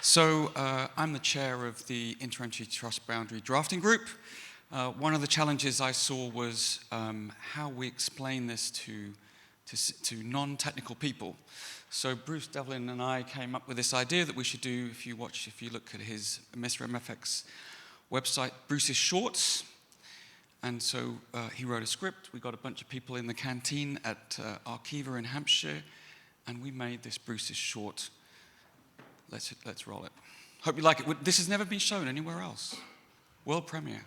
So I'm the chair of the Inter-Entity Trust Boundary Drafting Group. One of the challenges I saw was how we explain this to non-technical people. So Bruce Devlin and I came up with this idea that we should do, if you look at his Mr. MFX website, Bruce's Shorts. And so he wrote a script. We got a bunch of people in the canteen at Arkiva in Hampshire, and we made this Bruce's Short. Let's roll it. Hope you like it. This has never been shown anywhere else. World premiere.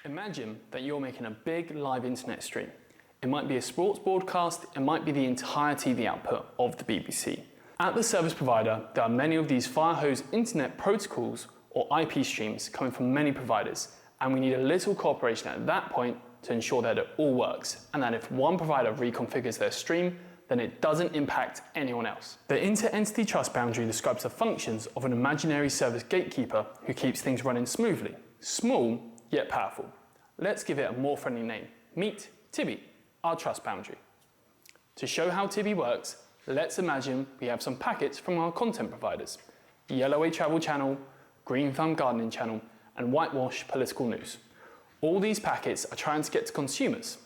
Imagine that you're making a big live internet stream. It might be a sports broadcast, it might be the entire TV output of the BBC. At the service provider, there are many of these firehose internet protocols or IP streams coming from many providers, and we need a little cooperation at that point to ensure that it all works, and that if one provider reconfigures their stream, then it doesn't impact anyone else. The Inter-Entity Trust Boundary describes the functions of an imaginary service gatekeeper who keeps things running smoothly. Small, yet powerful. Let's give it a more friendly name. Meet Tibby, our trust boundary. To show how Tibby works, let's imagine we have some packets from our content providers. Yellow Travel Channel, Green Thumb Gardening Channel, and Whitewash Political News. All these packets are trying to get to consumers.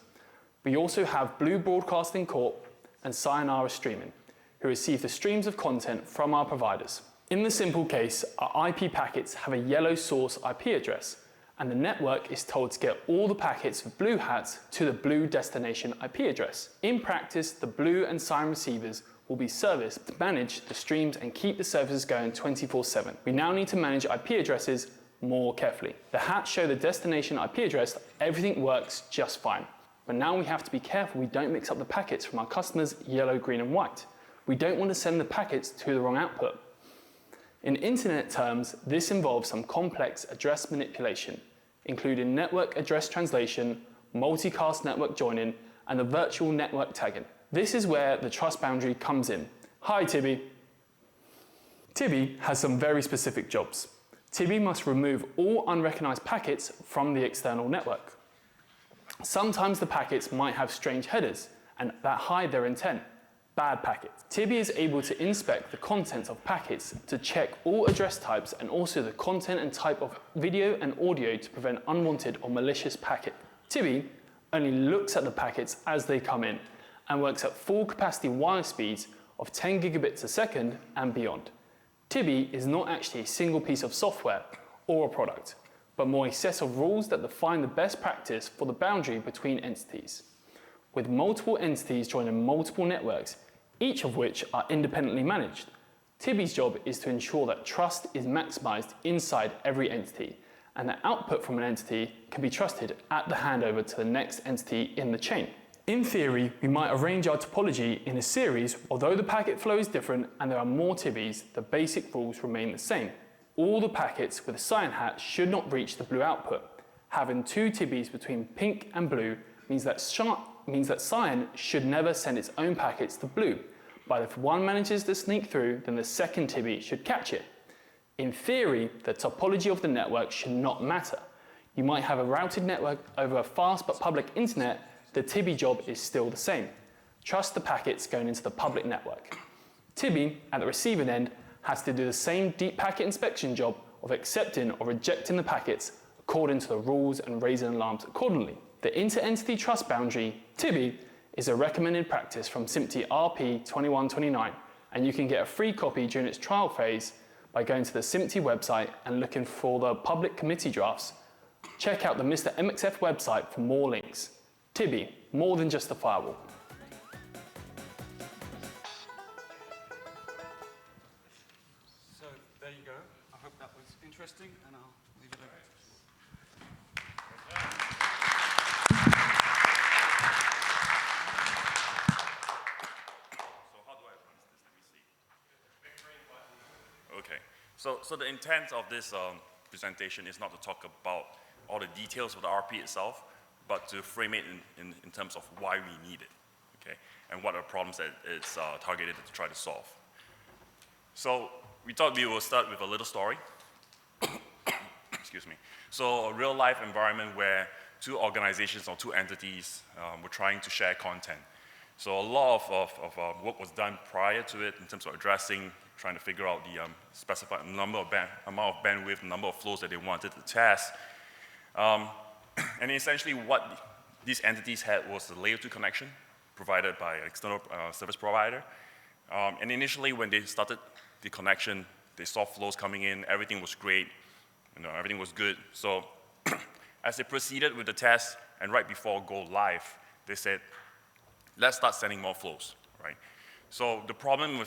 We also have Blue Broadcasting Corp and Sayonara Streaming, who receive the streams of content from our providers. In the simple case, our IP packets have a yellow source IP address, and the network is told to get all the packets of blue hats to the blue destination IP address. In practice, the blue and cyan receivers will be serviced to manage the streams and keep the services going 24/7. We now need to manage IP addresses more carefully. The hats show the destination IP address, everything works just fine. But now we have to be careful we don't mix up the packets from our customers yellow, green and white. We don't want to send the packets to the wrong output. In internet terms, this involves some complex address manipulation, including network address translation, multicast network joining, and the virtual network tagging. This is where the trust boundary comes in. Hi, Tibby. Tibby has some very specific jobs. Tibby must remove all unrecognized packets from the external network. Sometimes the packets might have strange headers and that hide their intent. Bad packets. Tibby is able to inspect the contents of packets to check all address types and also the content and type of video and audio to prevent unwanted or malicious packet. Tibby only looks at the packets as they come in and works at full capacity wire speeds of 10 gigabits a second and beyond. Tibby is not actually a single piece of software or a product, but more a set of rules that define the best practice for the boundary between entities. With multiple entities joining multiple networks, each of which are independently managed, Tibby's job is to ensure that trust is maximized inside every entity, and that output from an entity can be trusted at the handover to the next entity in the chain. In theory, we might arrange our topology in a series. Although the packet flow is different and there are more Tibbys, the basic rules remain the same. All the packets with a cyan hat should not reach the blue output. Having two Tibbys between pink and blue means that cyan should never send its own packets to blue, but if one manages to sneak through, then the second Tibby should catch it. In theory, the topology of the network should not matter. You might have a routed network over a fast but public internet, the Tibby job is still the same. Trust the packets going into the public network. Tibby, at the receiving end, has to do the same deep packet inspection job of accepting or rejecting the packets according to the rules and raising alarms accordingly. The Inter-Entity Trust Boundary, Tibby, is a recommended practice from SMPTE RP 2129, and you can get a free copy during its trial phase by going to the SMPTE website and looking for the public committee drafts. Check out the Mr. MXF website for more links. Tibby, more than just a firewall. So there you go. I hope that was interesting, and I'll leave it over. So how do I advance this? Let me see. Okay. So the intent of this presentation is not to talk about all the details of the RP itself, but to frame it in terms of why we need it, okay? And what are problems that it's targeted to try to solve. So we thought we will start with a little story. Excuse me. So a real life environment where two organizations or two entities were trying to share content. So a lot of work was done prior to it in terms of addressing, trying to figure out the specified amount of bandwidth, number of flows that they wanted to test. And essentially what these entities had was the layer 2 connection provided by an external service provider. And initially when they started the connection, they saw flows coming in, everything was great, everything was good. So as they proceeded with the test and right before go live, they said, let's start sending more flows, right? So the problem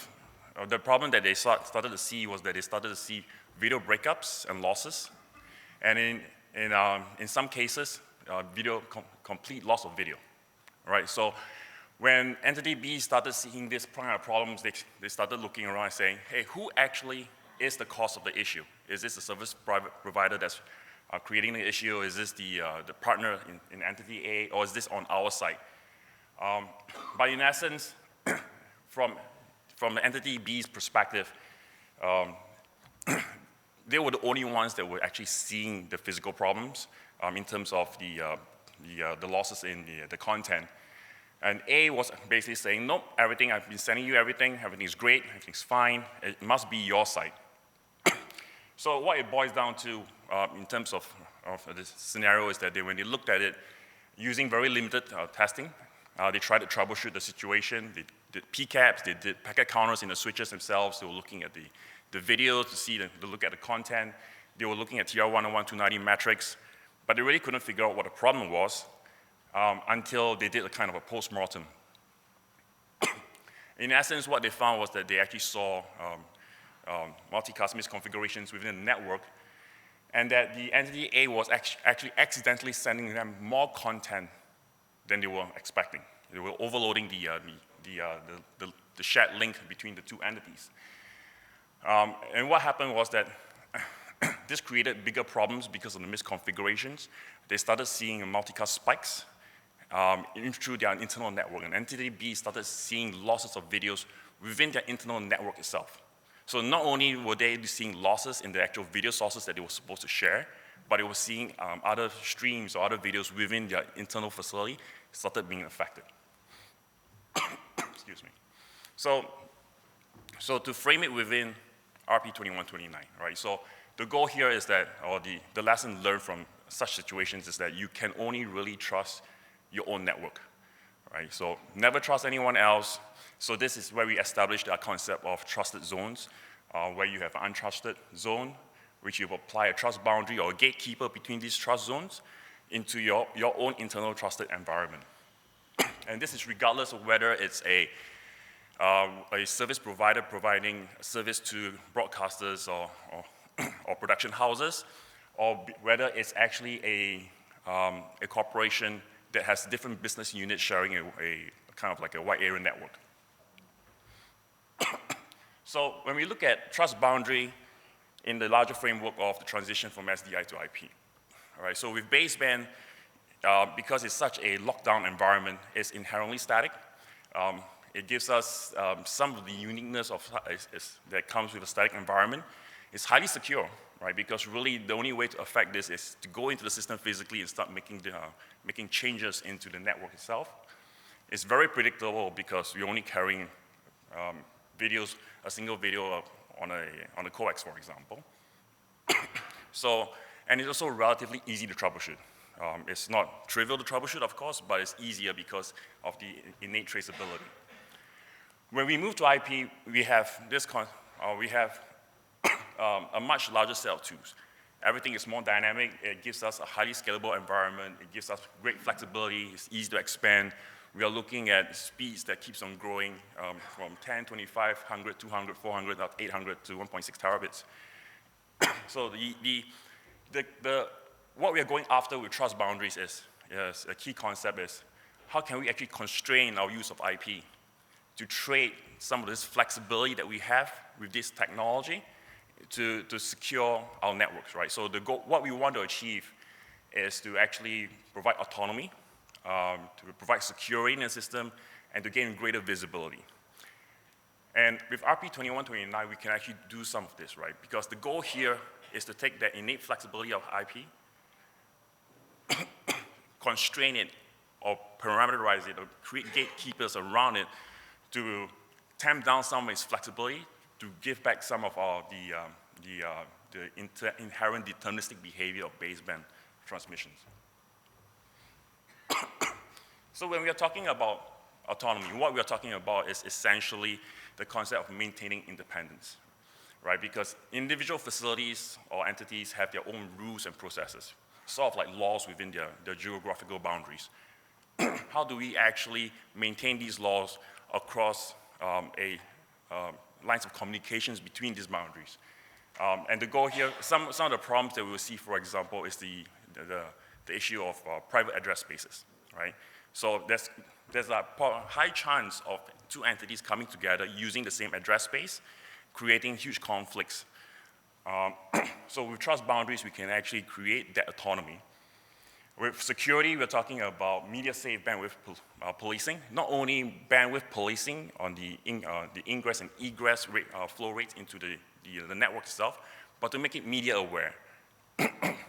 that they started to see was that they started to see video breakups and losses. And in some cases, complete loss of video, right? So when entity B started seeing this kind of problems, they started looking around and saying, hey, who actually is the cause of the issue? Is this the service provider that's creating the issue? Is this the partner in entity A, or is this on our side? But in essence, from the entity B's perspective, they were the only ones that were actually seeing the physical problems in terms of the losses in the content. And A was basically saying, nope, everything, I've been sending you everything's great, everything's fine, it must be your side. So what it boils down to in terms of this scenario is that when they looked at it, using very limited testing, they tried to troubleshoot the situation. They did PCAPs, they did packet counters in the switches themselves. They were looking at the video to look at the content. They were looking at TR101, 290 metrics, but they really couldn't figure out what the problem was until they did a kind of a post-mortem. In essence, what they found was that they actually saw multicast misconfigurations within the network, and that the entity A was actually accidentally sending them more content than they were expecting. They were overloading the shared link between the two entities. And what happened was that this created bigger problems because of the misconfigurations. They started seeing multicast spikes through their internal network, and entity B started seeing losses of videos within their internal network itself. So not only were they seeing losses in the actual video sources that they were supposed to share, but they were seeing other streams or other videos within their internal facility started being affected. Excuse me. So to frame it within RP 2129, right? So the goal here is that, or the lesson learned from such situations is that you can only really trust your own network, right? So never trust anyone else. So this is where we established our concept of trusted zones, where you have an untrusted zone, which you apply a trust boundary or a gatekeeper between these trust zones into your own internal trusted environment. And this is regardless of whether it's a service provider providing service to broadcasters or production houses, or whether it's actually a corporation that has different business units sharing a kind of like a wide area network. So when we look at trust boundary in the larger framework of the transition from SDI to IP, all right, so with baseband, because it's such a lockdown environment, it's inherently static. It gives us some of the uniqueness that comes with a static environment. It's highly secure, right? Because really the only way to affect this is to go into the system physically and start making changes into the network itself. It's very predictable because we're only carrying videos, a single video on a coax, for example. And it's also relatively easy to troubleshoot. It's not trivial to troubleshoot, of course, but it's easier because of the innate traceability. When we move to IP, we have a much larger set of tools. Everything is more dynamic. It gives us a highly scalable environment. It gives us great flexibility. It's easy to expand. We are looking at speeds that keeps on growing from 10, 25, 100, 200, 400, 800 to 1.6 terabits. So what we are going after with trust boundaries is a key concept is how can we actually constrain our use of IP to trade some of this flexibility that we have with this technology to secure our networks, right? So what we want to achieve is to actually provide autonomy, to provide security in the system, and to gain greater visibility. And with RP 2129, we can actually do some of this, right? Because the goal here is to take that innate flexibility of IP, constrain it or parameterize it or create gatekeepers around it to tamp down some of its flexibility, to give back some of the inherent deterministic behavior of baseband transmissions. So when we are talking about autonomy, what we are talking about is essentially the concept of maintaining independence, right? Because individual facilities or entities have their own rules and processes, sort of like laws within their geographical boundaries. How do we actually maintain these laws across lines of communications between these boundaries? And the goal here, some of the problems that we will see, for example, is the issue of private address spaces, right? So there's a high chance of two entities coming together using the same address space, creating huge conflicts. So with trust boundaries, we can actually create that autonomy. With security, we're talking about media-safe bandwidth policing, not only bandwidth policing on the ingress and egress flow rates into the network itself, but to make it media aware,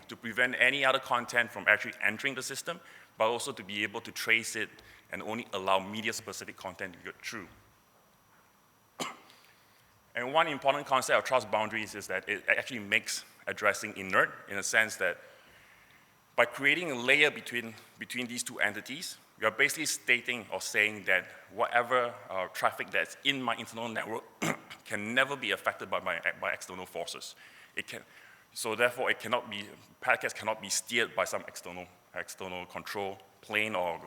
to prevent any other content from actually entering the system, but also to be able to trace it and only allow media-specific content to go through. And one important concept of trust boundaries is that it actually makes addressing inert, in a sense that by creating a layer between these two entities, you're basically stating or saying that whatever traffic that's in my internal network can never be affected by external forces. So therefore, packets cannot be steered by some external control plane or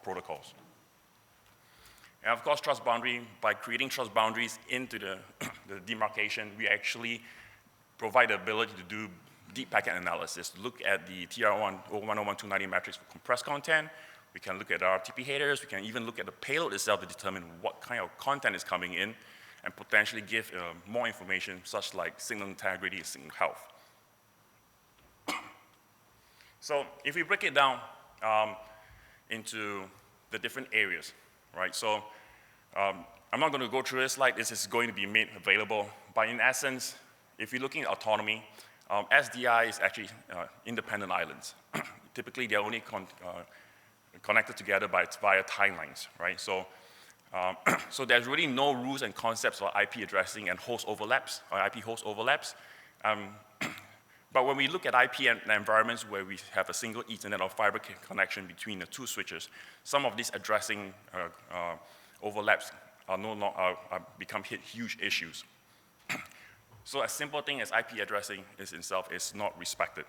protocols. And of course, by creating trust boundaries into the demarcation, we actually provide the ability to do deep packet analysis, look at the TR1 or 101-290 matrix for compressed content. We can look at our RTP headers. We can even look at the payload itself to determine what kind of content is coming in and potentially give more information, such like signal integrity and signal health. So if we break it down into the different areas, right? So I'm not going to go through this slide. This is going to be made available. But in essence, if you're looking at autonomy, SDI is actually independent islands. Typically, they're only connected together via timelines, right? So, so there's really no rules and concepts for IP addressing and host overlaps, or IP host overlaps. But when we look at IP and environments where we have a single Ethernet or fiber connection between the two switches, some of these addressing overlaps become huge issues. So a simple thing as IP addressing itself is not respected.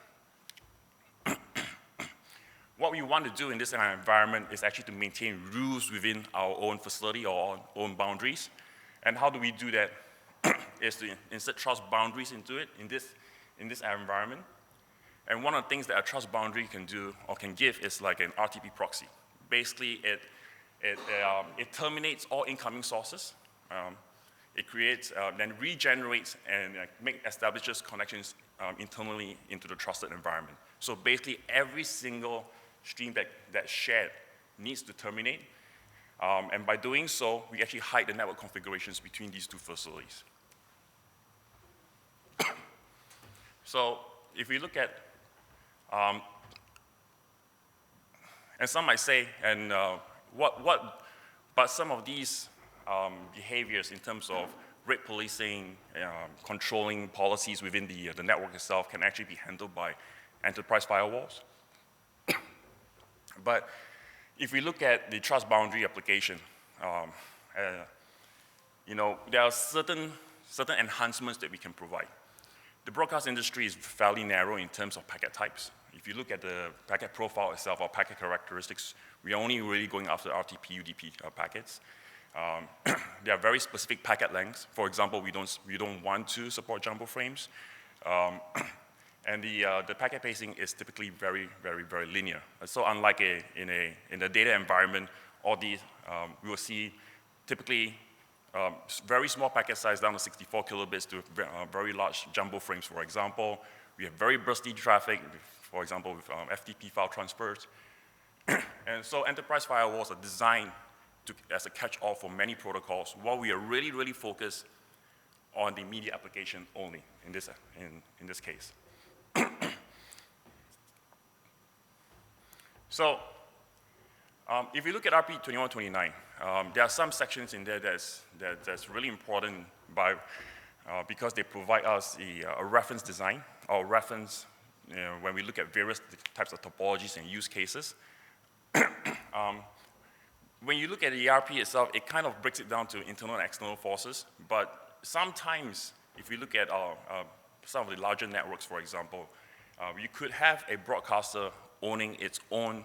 What we want to do in this environment is actually to maintain rules within our own facility or our own boundaries. And how do we do that? Is to insert trust boundaries into it in this environment. And one of the things that a trust boundary can do or can give is like an RTP proxy. Basically, it terminates all incoming sources. It creates, then regenerates and establishes connections internally into the trusted environment. So basically, every single stream that's shared needs to terminate. And by doing so, we actually hide the network configurations between these two facilities. So if we look at, and some might say, and but some of these behaviors in terms of rate policing, controlling policies within the network itself can actually be handled by enterprise firewalls. But if we look at the trust boundary application, there are certain enhancements that we can provide. The broadcast industry is fairly narrow in terms of packet types. If you look at the packet profile itself or packet characteristics, we are only really going after RTP, UDP packets. There are very specific packet lengths. For example, we don't want to support jumbo frames. And the packet pacing is typically very, very, very linear. So unlike in a data environment, all these, we will see typically very small packet size down to 64 kilobits to very large jumbo frames, for example. We have very bursty traffic, for example, with FTP file transfers. And so enterprise firewalls are designed as a catch-all for many protocols, while we are really, really focused on the media application only in this case. So If you look at RP 2129, there are some sections in there that's really important because they provide us a reference design or reference when we look at various types of topologies and use cases. When you look at the ERP itself, it kind of breaks it down to internal and external forces, but sometimes if you look at some of the larger networks, for example, you could have a broadcaster owning its own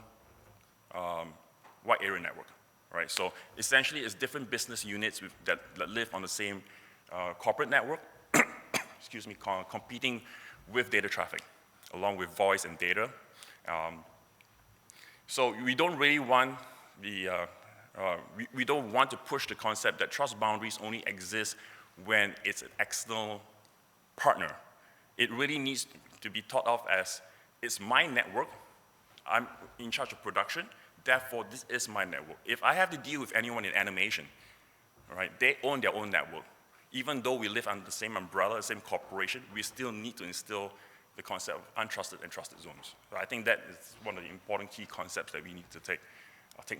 wide area network, right? So essentially, it's different business units that live on the same corporate network, excuse me, competing with data traffic, along with voice and data. So we don't really want we don't want to push the concept that trust boundaries only exist when it's an external partner. It really needs to be thought of as, it's my network, I'm in charge of production, therefore this is my network. If I have to deal with anyone in animation, right, they own their own network. Even though we live under the same umbrella, the same corporation, we still need to instill the concept of untrusted and trusted zones. So I think that is one of the important key concepts that we need to take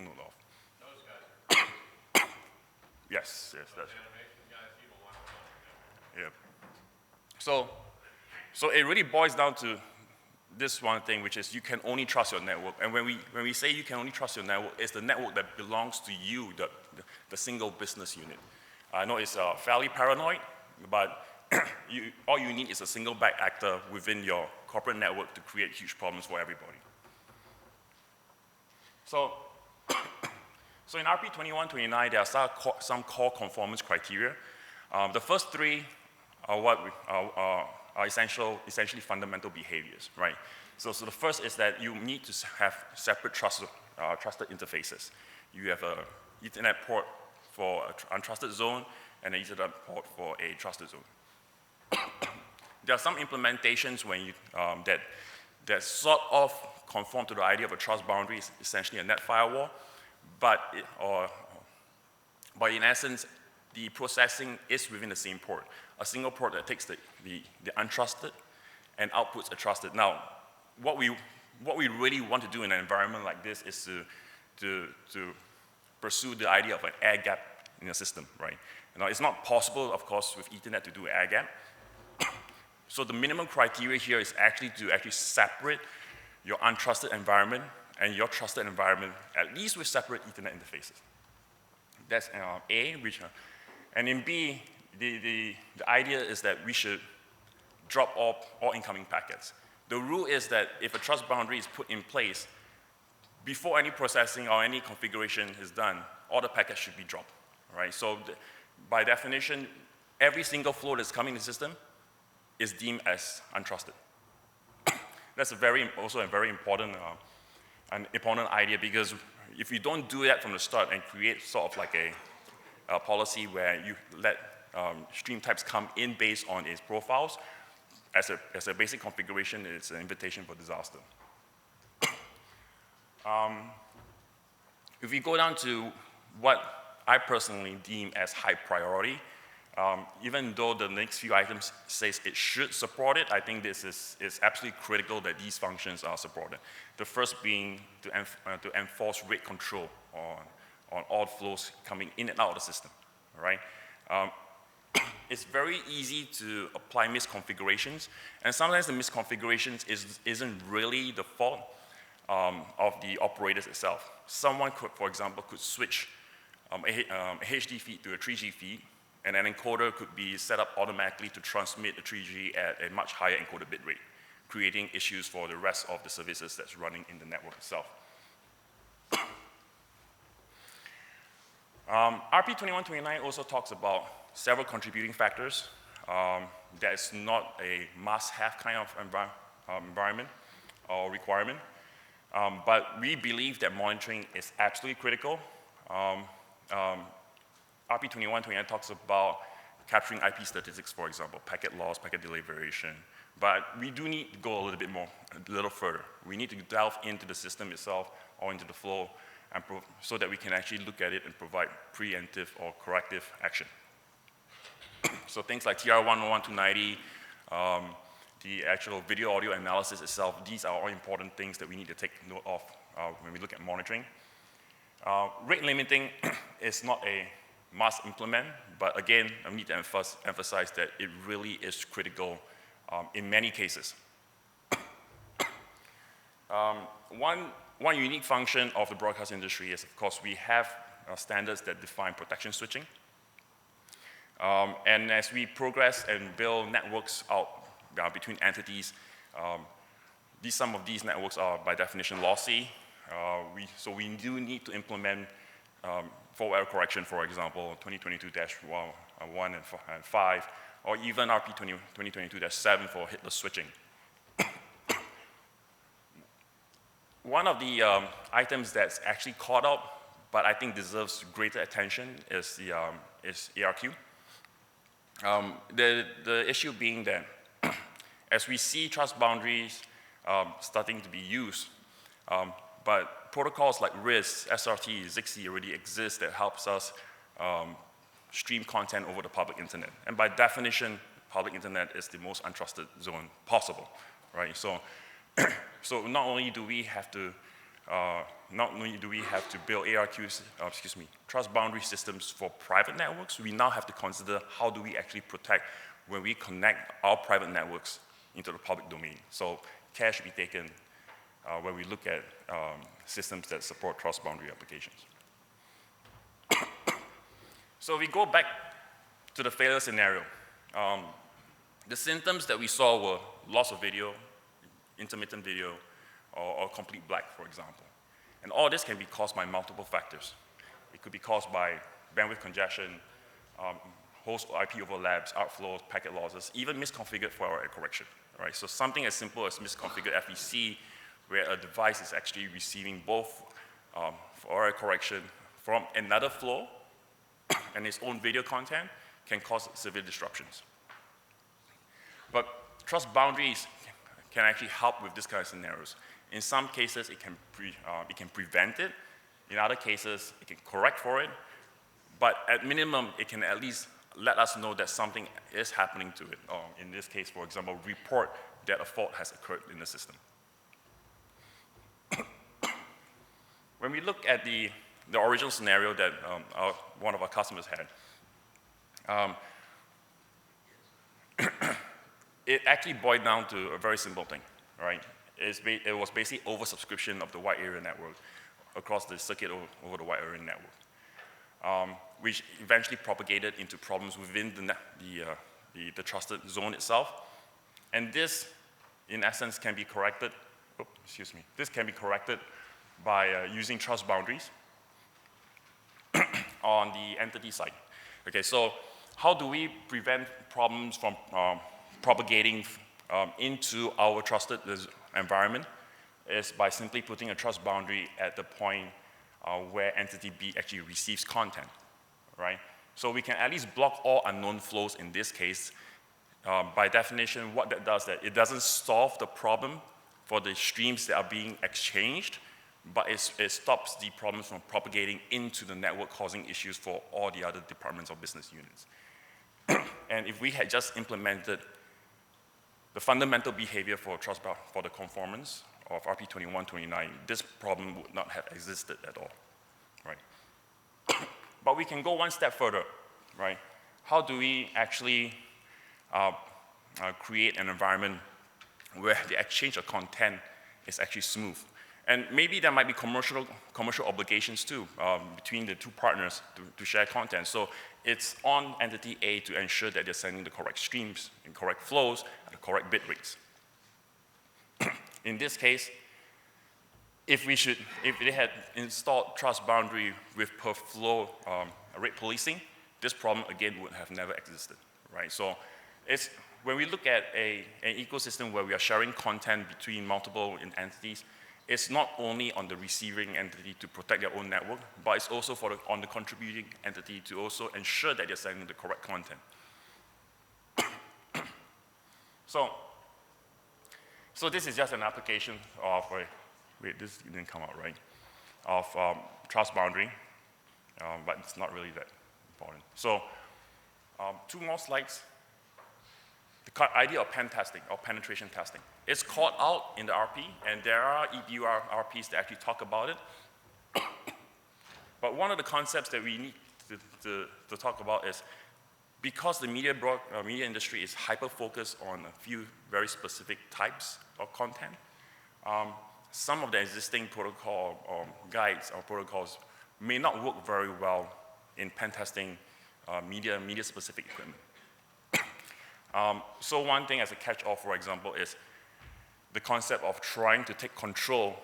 note of. Those guys. Yes, that's Animation guys, people want to know. yeah. So it really boils down to this one thing, which is you can only trust your network. And when we say you can only trust your network, it's the network that belongs to you, the single business unit. I know it's fairly paranoid, but all you need is a single bad actor within your corporate network to create huge problems for everybody. So in RP 2129, there are some core conformance criteria. The first three are essentially fundamental behaviors, right? So the first is that you need to have separate trusted interfaces. You have an Ethernet port for an untrusted zone and an Ethernet port for a trusted zone. There are some implementations when that sort of conform to the idea of a trust boundary, essentially a net firewall, but in essence, the processing is within the same port. A single port that takes the untrusted and outputs a trusted. Now, what we really want to do in an environment like this is to pursue the idea of an air gap in a system, right? Now, it's not possible, of course, with Ethernet to do an air gap. So the minimum criteria here is actually to separate your untrusted environment and your trusted environment, at least with separate Ethernet interfaces. That's A, and in B, the idea is that we should drop off all incoming packets. The rule is that if a trust boundary is put in place, before any processing or any configuration is done, all the packets should be dropped, right? So by definition, every single flow that's coming in the system is deemed as untrusted. That's also a very important idea, because if you don't do that from the start and create sort of like a policy where you let stream types come in based on its profiles, as a basic configuration, it's an invitation for disaster. If we go down to what I personally deem as high priority, even though the next few items says it should support it, I think this is absolutely critical that these functions are supported. The first being to enforce rate control on all flows coming in and out of the system, right? It's very easy to apply misconfigurations, and sometimes the misconfigurations isn't really the fault of the operators itself. Someone could, for example, switch a HD feed to a 3G feed, and an encoder could be set up automatically to transmit a 3G at a much higher encoded bit rate, creating issues for the rest of the services that's running in the network itself. RP 2129 also talks about several contributing factors. That is not a must-have kind of environment or requirement, but we believe that monitoring is absolutely critical. RP 2129 talks about capturing IP statistics, for example, packet loss, packet delay variation, but we do need to go a little further. We need to delve into the system itself or into the flow so that we can actually look at it and provide preemptive or corrective action. So things like TR-101-290, the actual video audio analysis itself, these are all important things that we need to take note of when we look at monitoring. Rate limiting is not a must implement, but again, I need to emphasize that it really is critical in many cases. One unique function of the broadcast industry is, of course, we have standards that define protection switching. And as we progress and build networks out between entities, some of these networks are by definition lossy. So we do need to implement forward error correction, for example, 2022-1 and 5, or even RP 2022-7 for hitless switching. One of the items that's actually caught up, but I think deserves greater attention, is ARQ. The issue being that as we see trust boundaries starting to be used, but protocols like RIS, SRT, ZXI already exist that helps us stream content over the public internet. And by definition, public internet is the most untrusted zone possible, right? So, so not only do we have to build ARQs, trust boundary systems for private networks, we now have to consider how do we actually protect when we connect our private networks into the public domain. So care should be taken when we look at systems that support trust boundary applications. So we go back to the failure scenario. The symptoms that we saw were loss of video, intermittent video, or complete black, for example. And all this can be caused by multiple factors. It could be caused by bandwidth congestion, host IP overlaps, outflows, packet losses, even misconfigured for error correction, right? So something as simple as misconfigured FEC, where a device is actually receiving both for error correction from another flow and its own video content, can cause severe disruptions. But trust boundaries can actually help with this kind of scenarios. In some cases, it can prevent it. In other cases, it can correct for it. But at minimum, it can at least let us know that something is happening to it. In this case, for example, report that a fault has occurred in the system. When we look at the original scenario that one of our customers had, it actually boiled down to a very simple thing, right? It was basically oversubscription of the wide area network across the circuit over the wide area network, which eventually propagated into problems within the trusted zone itself. And this, in essence, can be corrected. This can be corrected by using trust boundaries on the entity side. Okay, so how do we prevent problems from propagating into our trusted environment? Is by simply putting a trust boundary at the point where entity B actually receives content, right? So we can at least block all unknown flows in this case. By definition, what that does, that it doesn't solve the problem for the streams that are being exchanged, but it stops the problems from propagating into the network, causing issues for all the other departments or business units. And if we had just implemented the fundamental behavior for for the conformance of RP 2129, this problem would not have existed at all, right? But we can go one step further, right? How do we actually create an environment where the exchange of content is actually smooth? And maybe there might be commercial obligations too between the two partners to share content. So it's on entity A to ensure that they're sending the correct streams and correct flows at the correct bit rates. In this case, if they had installed trust boundary with per flow rate policing, this problem again would have never existed, right? So when we look at an ecosystem where we are sharing content between multiple entities, it's not only on the receiving entity to protect their own network, but it's also on the contributing entity to also ensure that they're sending the correct content. So this is just an application of, wait, this didn't come out right, of trust boundary, but it's not really that important. So two more slides. The idea of pen testing, or penetration testing. It's called out in the RP, and there are EBU RPs that actually talk about it. But one of the concepts that we need to talk about is, because the media industry is hyper-focused on a few very specific types of content, some of the existing protocol or guides or protocols may not work very well in pen testing media-specific equipment. So one thing as a catch-all, for example, is the concept of trying to take control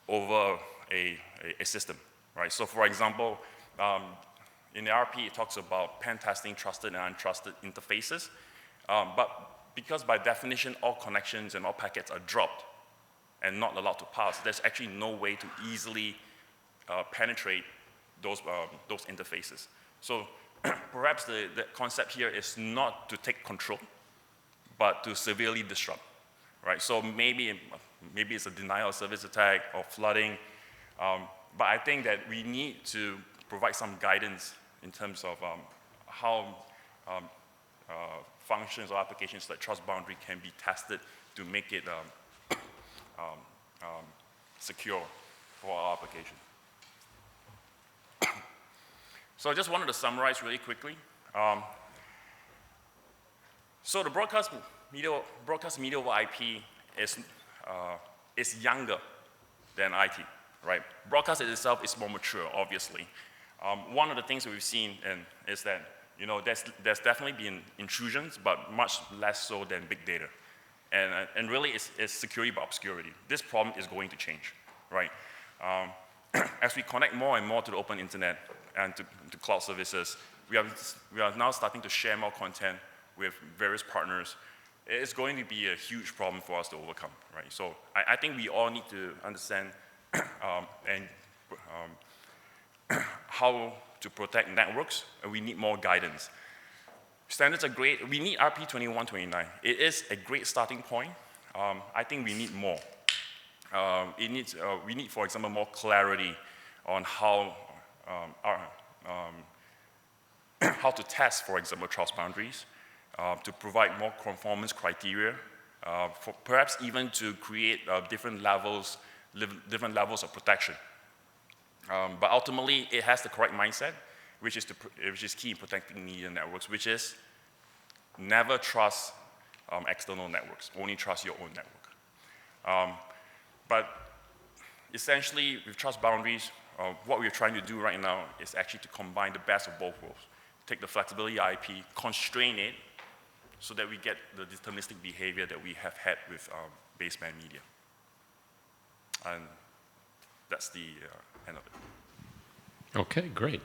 over a system, right? So for example, in the RP, it talks about pen testing trusted and untrusted interfaces. But because by definition, all connections and all packets are dropped and not allowed to pass, there's actually no way to easily penetrate those interfaces. So perhaps the concept here is not to take control, but to severely disrupt, right? So maybe it's a denial of service attack or flooding, but I think that we need to provide some guidance in terms of how functions or applications like trust boundary can be tested to make it secure for our application. So I just wanted to summarize really quickly. So the broadcast media over IP is younger than IT, right? Broadcast itself is more mature, obviously. One of the things that we've seen is that, you know, there's definitely been intrusions, but much less so than big data. And really, it's security by obscurity. This problem is going to change, right? As we connect more and more to the open internet and to cloud services, we are now starting to share more content with various partners. It's going to be a huge problem for us to overcome, right? So I think we all need to understand how to protect networks, and we need more guidance. Standards are great. We need RP 2129. It is a great starting point. I think we need more. We need, for example, more clarity on how to test, for example, trust boundaries, to provide more conformance criteria, perhaps even to create different levels of protection. But ultimately, it has the correct mindset, which is key in protecting media networks, which is never trust external networks, only trust your own network. But essentially, with trust boundaries, what we're trying to do right now is actually to combine the best of both worlds. Take the flexibility of IP, constrain it, so that we get the deterministic behavior that we have had with baseband media. And that's the end of it. Okay, great.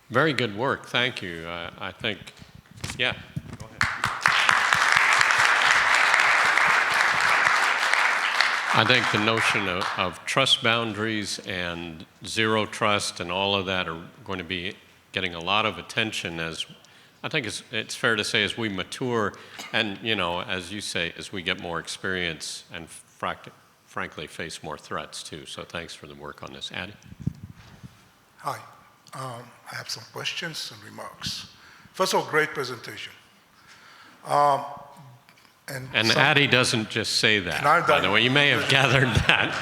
Very good work. Thank you. I think, yeah. Go ahead. I think the notion of trust boundaries and zero trust and all of that are going to be getting a lot of attention as, I think it's fair to say, as we mature and, you know, as you say, as we get more experience and frankly face more threats too. So thanks for the work on this. Addy? Hi. I have some questions and remarks. First of all, great presentation. And Addy doesn't just say that, by the way. You may have gathered that.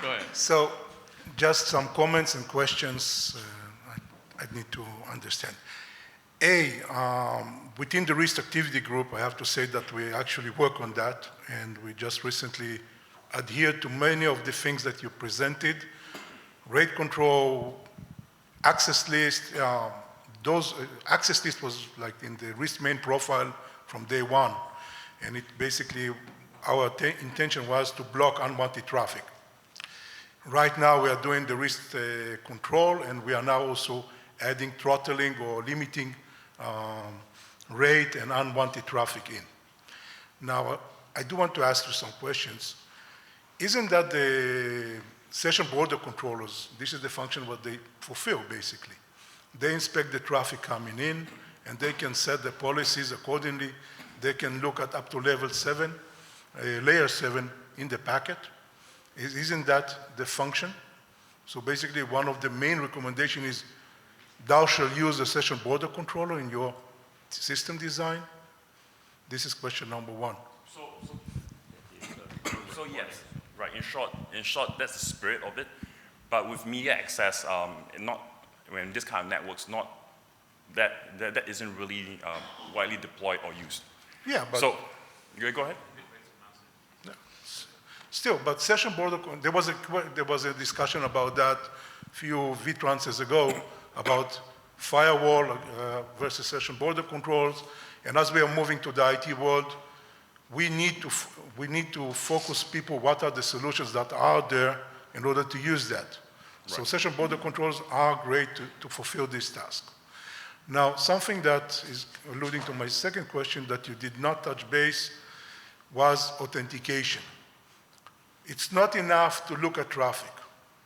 Go ahead. So, just some comments and questions I need to understand. Within the risk activity group, I have to say that we actually work on that, and we just recently adhered to many of the things that you presented. Rate control, access list, those access list was like in the risk main profile from day one. And it basically, our intention was to block unwanted traffic. Right now we are doing the risk control, and we are now also adding throttling or limiting rate and unwanted traffic in. Now, I do want to ask you some questions. Isn't that the session border controllers, this is the function what they fulfill basically. They inspect the traffic coming in, and they can set the policies accordingly. They can look at up to level 7, layer 7 in the packet. Isn't that the function? So basically one of the main recommendations is thou shalt use a session border controller in your system design. This is question number 1. So yes. Right. In short, that's the spirit of it. But with media access, when this kind of networks, that isn't really widely deployed or used. Yeah, but So, you go ahead. still, but session border, there was a discussion about that a few VTrances ago about firewall versus session border controls. And as we are moving to the IT world, we need to focus people what are the solutions that are there in order to use that. Right. So session border controls are great to fulfill this task. Now, something that is alluding to my second question that you did not touch base was authentication. It's not enough to look at traffic.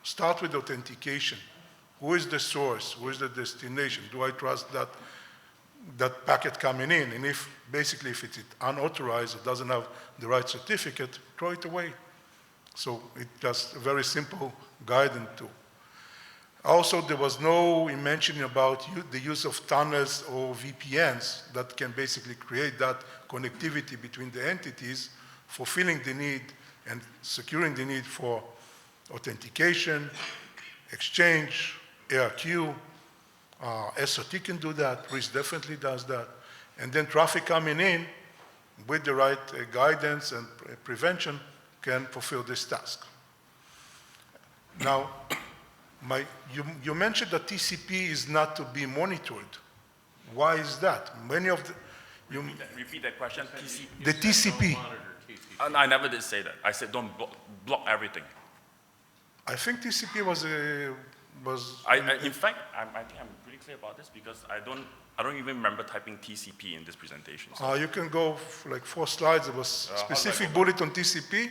Start with authentication. Who is the source? Who is the destination? Do I trust that packet coming in? And if it's unauthorized, it doesn't have the right certificate, throw it away. So it's just a very simple guidance tool. Also, there was no mention about the use of tunnels or VPNs that can basically create that connectivity between the entities, fulfilling the need and securing the need for authentication, exchange, ARQ, SOT can do that, RIS definitely does that. And then traffic coming in with the right guidance and prevention can fulfill this task. Now, you mentioned that TCP is not to be monitored. Why is that? Many of the... Repeat that question. TCP. The TCP. I never did say that. I said don't block everything. I think TCP was... in fact, I think I'm pretty clear about this because I don't even remember typing TCP in this presentation. So. You can go like 4 slides. There was a specific bullet on TCP,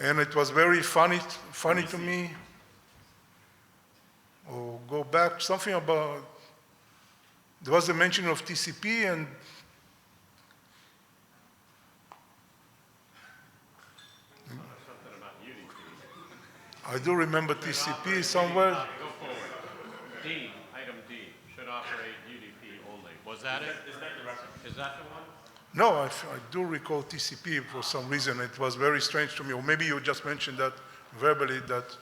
and it was very funny to me. Or go back, something about, there was a mention of TCP and something about UDP. I do remember TCP somewhere. Go forward. D, item D, should operate UDP only. Was that it? Is that the one? No, I do recall TCP for some reason. It was very strange to me. Or maybe you just mentioned that verbally that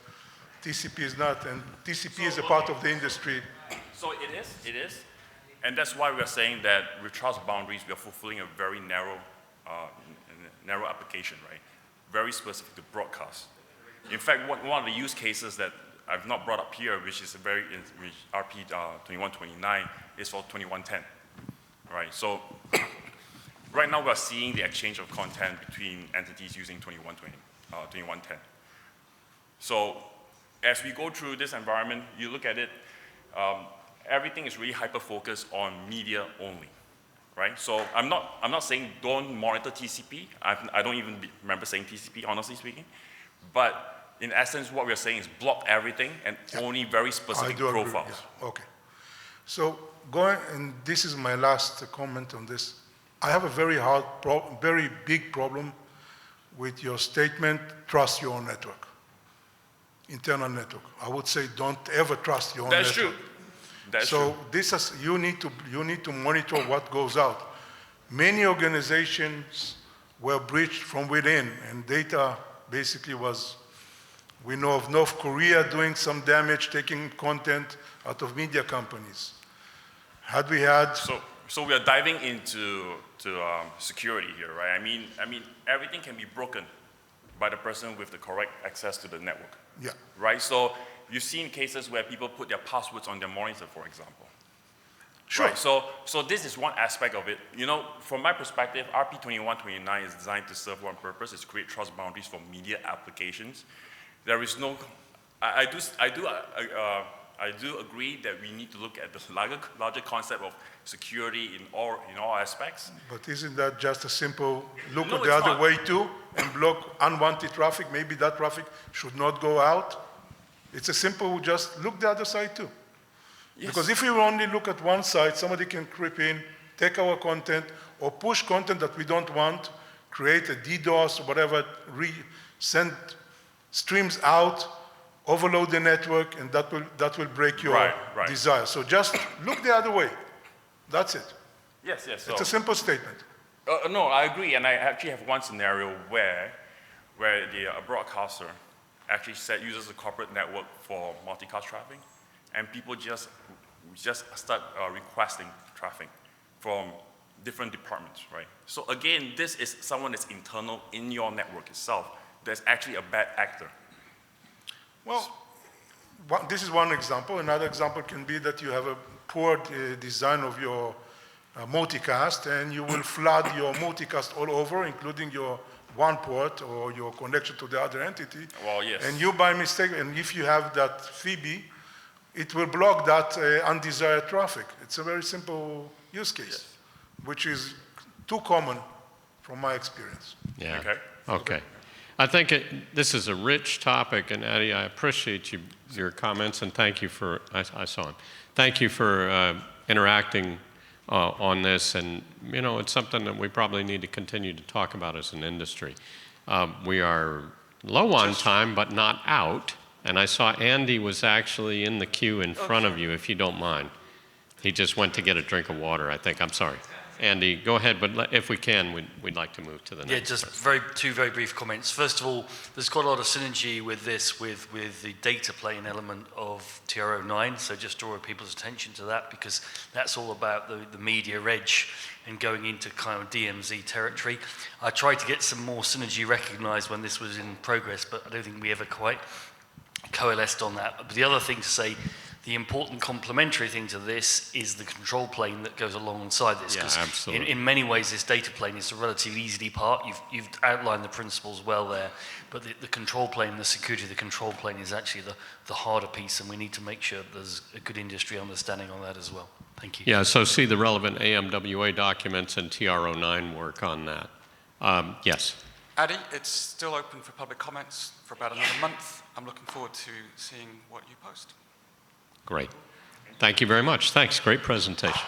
TCP is not, and TCP is a part of the industry. So it is. And that's why we're saying that with trust boundaries, we are fulfilling a very narrow application, right? Very specific to broadcast. In fact, one of the use cases that I've not brought up here, which is which RP 2129, is for 2110, right? So right now we're seeing the exchange of content between entities using 2110. So as we go through this environment, you look at it, everything is really hyper-focused on media only, right? So I'm not saying don't monitor TCP. I don't even remember saying TCP, honestly speaking. But in essence, what we're saying is block everything and only very specific profiles. Yeah. Okay. So and this is my last comment on this. I have a very big problem with your statement, trust your own network. Internal network. I would say don't ever trust your own network. That's true. That's true. So you need to monitor what goes out. Many organizations were breached from within, and data basically was, we know of North Korea doing some damage, taking content out of media companies. Had we had... So we are diving into security here, right? I mean, everything can be broken by the person with the correct access to the network. Yeah. Right? So you've seen cases where people put their passwords on their monitor, for example. Sure. Right? So this is one aspect of it. You know, from my perspective, RP 2129 is designed to serve one purpose, is create trust boundaries for media applications. There is no, I do agree that we need to look at the larger concept of security in all aspects. But isn't that just a simple look No, at the other not. way too and block unwanted traffic? Maybe that traffic should not go out. It's a simple just look the other side too. Yes. Because if we only look at one side, somebody can creep in, take our content, or push content that we don't want, create a DDoS or whatever, send streams out, overload the network, and that will break your Right. desire. So just look the other way. That's it. Yes. So, It's a simple statement. no, I agree, and I actually have one scenario where where a broadcaster actually uses a corporate network for multicast traffic, and people just start requesting traffic from different departments, right? So again, this is someone that's internal in your network itself. That's actually a bad actor. Well, this is one example. Another example can be that you have a poor design of your multicast, and you will flood your multicast all over, including your one port or your connection to the other entity. Well, yes. And you, by mistake, and if you have that Phoebe, it will block that undesired traffic. It's a very simple use case, Yes. which is too common from my experience. Yeah. Okay. Okay. I think this is a rich topic, and Eddie, I appreciate your comments, and thank you for, I saw him. Thank you for interacting on this, and you know, it's something that we probably need to continue to talk about as an industry. We are low on time, but not out, and I saw Andy was actually in the queue in front of you, if you don't mind. He just went to get a drink of water, I think. I'm sorry. Andy, go ahead, but if we can, we'd like to move to the next. Yeah, just two very brief comments. First of all, there's quite a lot of synergy with this, with the data plane element of TR09, so just draw people's attention to that, because that's all about the media edge and going into kind of DMZ territory. I tried to get some more synergy recognized when this was in progress, but I don't think we ever quite coalesced on that. But the other thing to say, the important complementary thing to this is the control plane that goes alongside this. Yeah, absolutely. In many ways, this data plane is a relatively easy part. You've outlined the principles well there, but the control plane, the security of the control plane is actually the harder piece, and we need to make sure there's a good industry understanding on that as well. Thank you. Yeah, so see the relevant AMWA documents and TR09 work on that. Yes. Addy, it's still open for public comments for about another month. I'm looking forward to seeing what you post. Great. Thank you very much. Thanks. Great presentation.